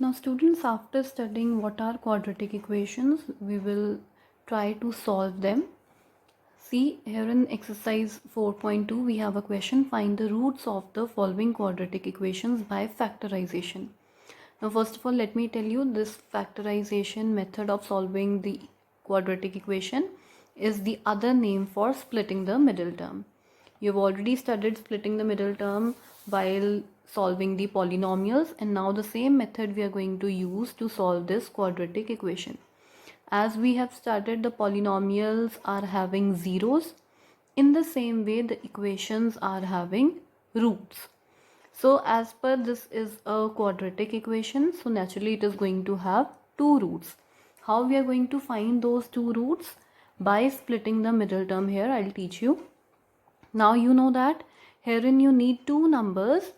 Now students, after studying what are quadratic equations, we will try to solve them. See, here in exercise 4.2 we have a question: find the roots of the following quadratic equations by factorization. Now first of all, let me tell you, this factorization method of solving the quadratic equation is the other name for splitting the middle term. You've already studied splitting the middle term while solving the polynomials, and now the same method we are going to use to solve this quadratic equation. As we have started, the polynomials are having zeros. In the same way, the equations are having roots. So as per this is a quadratic equation, so naturally it is going to have two roots. How we are going to find those two roots? By splitting the middle term here, I'll teach you. Now you know that herein you need two numbers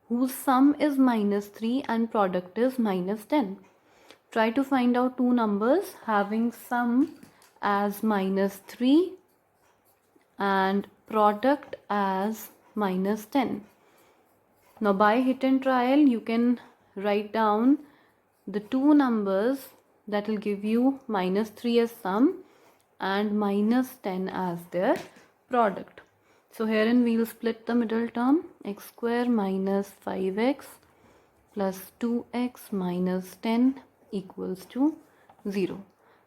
whose sum is -3 and product is -10. Try to find out two numbers having sum as -3 and product as -10. Now by hit and trial you can write down the two numbers that will give you -3 as sum and -10 as their product. So herein we will split the middle term: x square minus 5x plus 2x minus 10 equals to 0.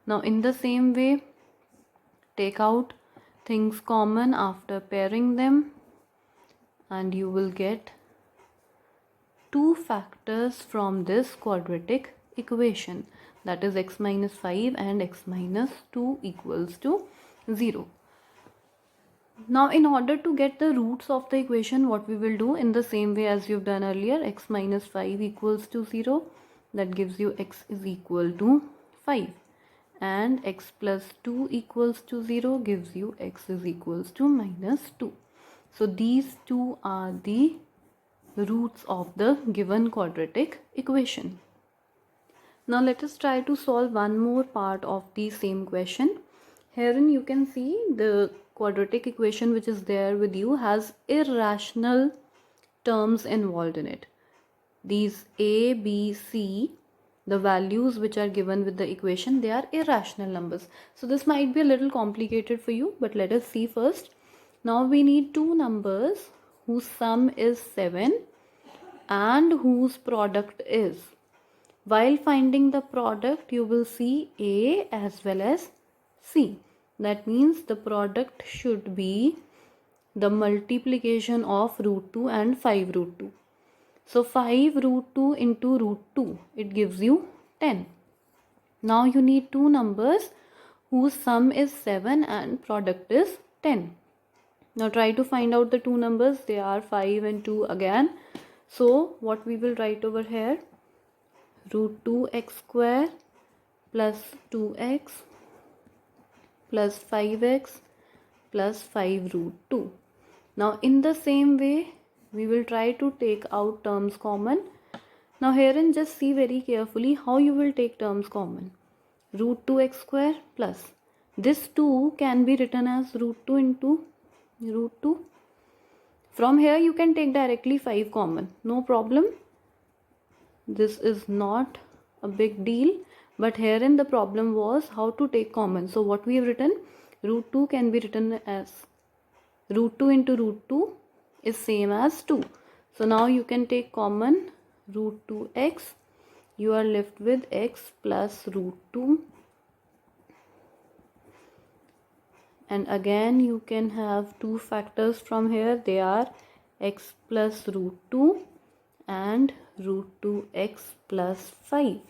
Now in the same way, take out things common after pairing them and you will get two factors from this quadratic equation, that is x minus 5 and x minus 2 equals to 0. Now in order to get the roots of the equation, what we will do in the same way as you've done earlier, x minus 5 equals to 0, that gives you x is equal to 5, and x plus 2 equals to 0 gives you x is equals to -2. So these two are the roots of the given quadratic equation. Now let us try to solve one more part of the same question. Herein you can see the quadratic equation which is there with you has irrational terms involved in it. These a, b, c, the values which are given with the equation, they are irrational numbers. So this might be a little complicated for you, but let us see first. Now we need two numbers whose sum is 7 and whose product is. While finding the product, you will see a as well as c. That means the product should be the multiplication of root 2 and 5 root 2. So 5 root 2 into root 2, it gives you 10. Now you need two numbers whose sum is 7 and product is 10. Now try to find out the two numbers. They are 5 and 2 again. So what we will write over here, root 2x square plus 2x plus 5x plus 5 root 2. Now in the same way, we will try to take out terms common. Now herein just see very carefully how you will take terms common. Root 2x square plus, this 2 can be written as root 2 into root 2. From here you can take directly 5 common, no problem. This is not a big deal, but herein the problem was how to take common. So what we have written, root 2 can be written as root 2 into root 2 is same as 2. So now you can take common root 2x. You are left with x plus root 2. And again you can have two factors from here. They are x plus root 2 and root 2x plus 5.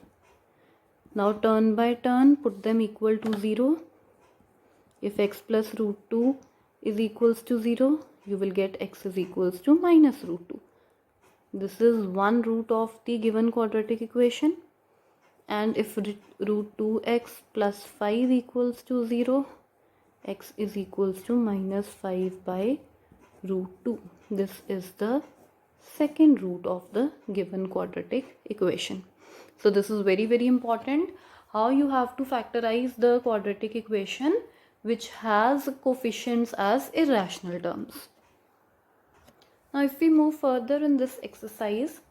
Now turn by turn put them equal to 0. If x plus root 2 is equals to 0, you will get x is equals to minus root 2. This is one root of the given quadratic equation. And if root 2x plus 5 equals to 0, x is equals to minus 5 by root 2. This is the second root of the given quadratic equation. So this is very, very important, how you have to factorize the quadratic equation which has coefficients as irrational terms. Now if we move further in this exercise,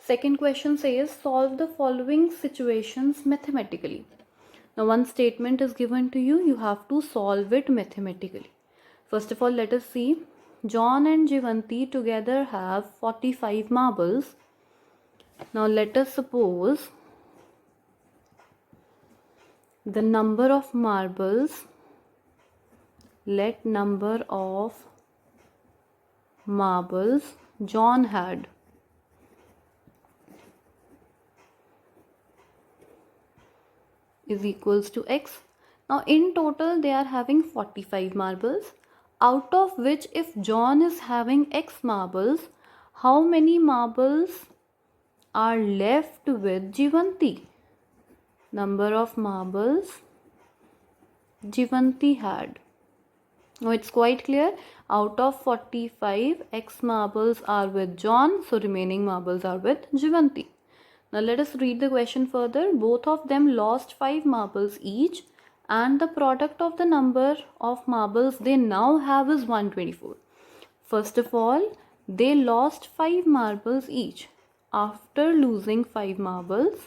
Second question says solve the following situations mathematically. Now one statement is given to you, you have to solve it mathematically. First of all, let us see. John and Jivanti together have 45 marbles. Now let us suppose the number of marbles, let number of marbles John had is equals to x. Now in total they are having 45 marbles, out of which if John is having x marbles, how many marbles are left with Jivanti? Number of marbles Jivanti had. Now it's quite clear, out of 45, x marbles are with John, so remaining marbles are with Jivanti. Now let us read the question further. Both of them lost 5 marbles each and the product of the number of marbles they now have is 124. First of all, they lost 5 marbles each. After losing 5 marbles,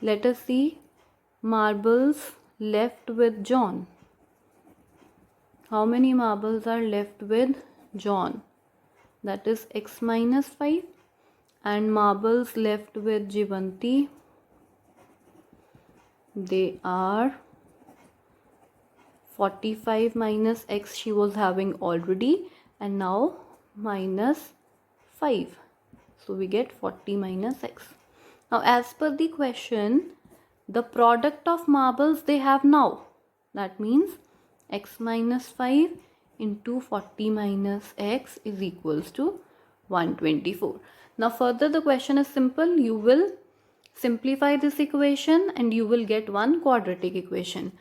let us see marbles left with John. How many marbles are left with John? That is x minus 5. And marbles left with Jivanti, they are 45 minus x she was having already, and now minus 5. So we get 40 minus x. Now as per the question, the product of marbles they have now, that means x minus 5 into 40 minus x is equals to 124. Now further the question is simple. You will simplify this equation and you will get one quadratic equation.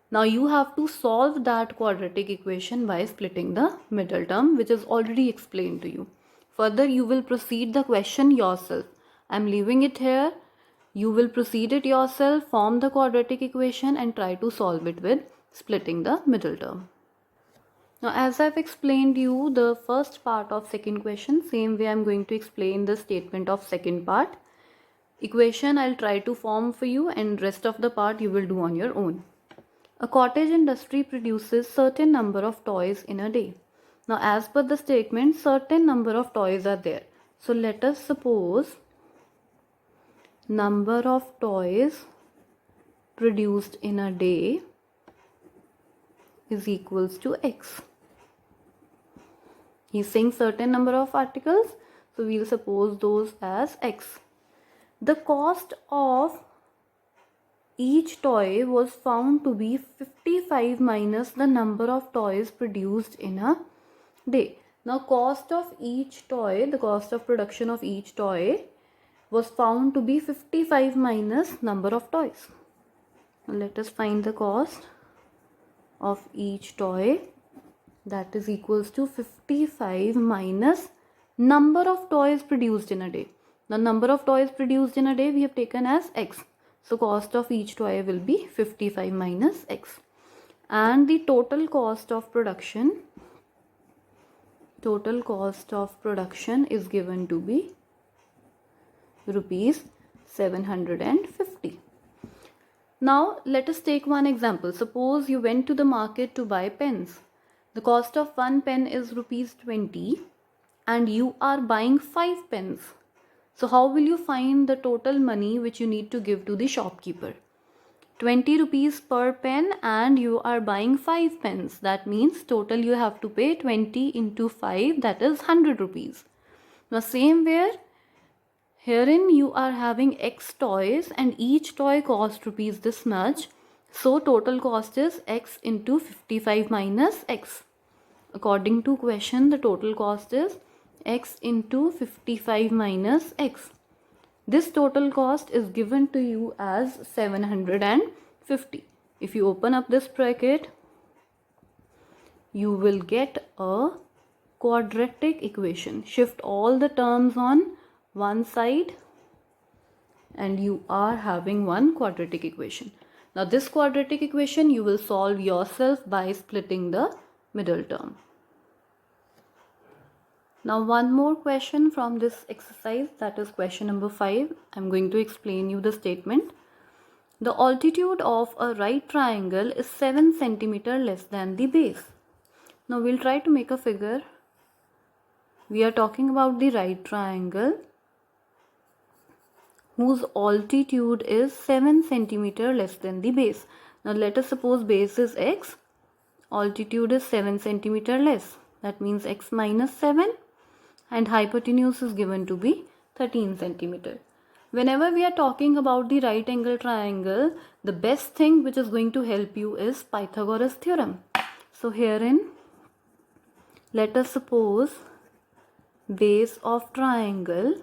Now you have to solve that quadratic equation by splitting the middle term, which is already explained to you. Further you will proceed the question yourself. I am leaving it here. You will proceed it yourself, form the quadratic equation and try to solve it with splitting the middle term. Now as I've explained you the first part of second question, same way I'm going to explain the statement of second part. Equation I'll try to form for you and rest of the part you will do on your own. A cottage industry produces certain number of toys in a day. Now as per the statement, certain number of toys are there. So let us suppose number of toys produced in a day is equals to x. He's saying certain number of articles, so we'll suppose those as x. The cost of each toy was found to be 55 minus the number of toys produced in a day. Now cost of each toy, the cost of production of each toy was found to be 55 minus number of toys. Now let us find the cost of each toy, that is equals to 55 minus number of toys produced in a day. The number of toys produced in a day we have taken as x. So cost of each toy will be 55 minus x. And the total cost of production is given to be rupees 750. Now let us take one example. Suppose you went to the market to buy pens. The cost of one pen is rupees 20 and you are buying 5 pens. So how will you find the total money which you need to give to the shopkeeper? 20 rupees per pen and you are buying 5 pens. That means total you have to pay 20 into 5, that is 100 rupees. Now same way, herein you are having x toys and each toy cost rupees this much. So total cost is x into 55 minus x. According to question, the total cost is x into 55 minus x. This total cost is given to you as 750. If you open up this bracket, you will get a quadratic equation. Shift all the terms on one side and you are having one quadratic equation. Now this quadratic equation you will solve yourself by splitting the middle term. Now one more question from this exercise, that is question number 5. I'm going to explain you the statement. The altitude of a right triangle is 7 centimeter less than the base. Now we'll try to make a figure. We are talking about the right triangle whose altitude is 7 centimeter less than the base. Now let us suppose base is x, altitude is 7 centimeter less. That means x minus 7, and hypotenuse is given to be 13 centimeter. Whenever we are talking about the right angle triangle, the best thing which is going to help you is Pythagoras theorem. So herein, let us suppose base of triangle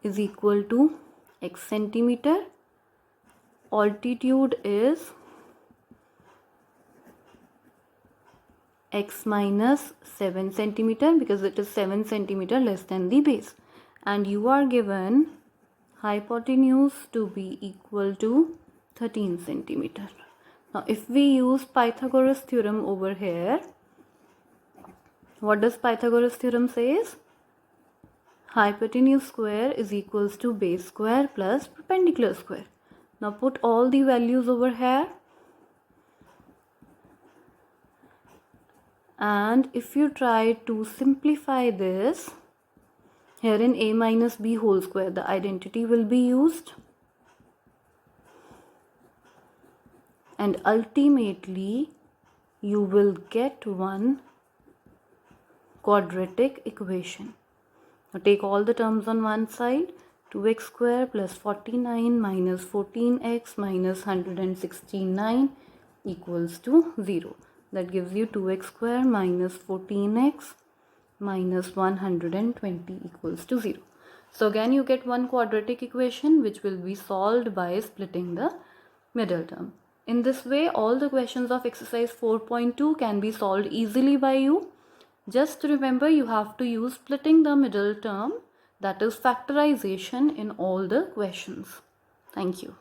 is equal to x centimeter, altitude is x minus 7 centimeter because it is 7 centimeter less than the base, and you are given hypotenuse to be equal to 13 centimeter. Now if we use Pythagoras theorem over here, what does Pythagoras theorem says? Hypotenuse square is equals to base square plus perpendicular square. Now put all the values over here, and if you try to simplify this, here in a minus b whole square, the identity will be used, and ultimately you will get one quadratic equation. Now take all the terms on one side. 2x square plus 49 minus 14x minus 169 equals to 0. That gives you 2x square minus 14x minus 120 equals to 0. So again you get one quadratic equation which will be solved by splitting the middle term. In this way, all the questions of exercise 4.2 can be solved easily by you. Just remember, you have to use splitting the middle term, that is factorization, in all the questions. Thank you.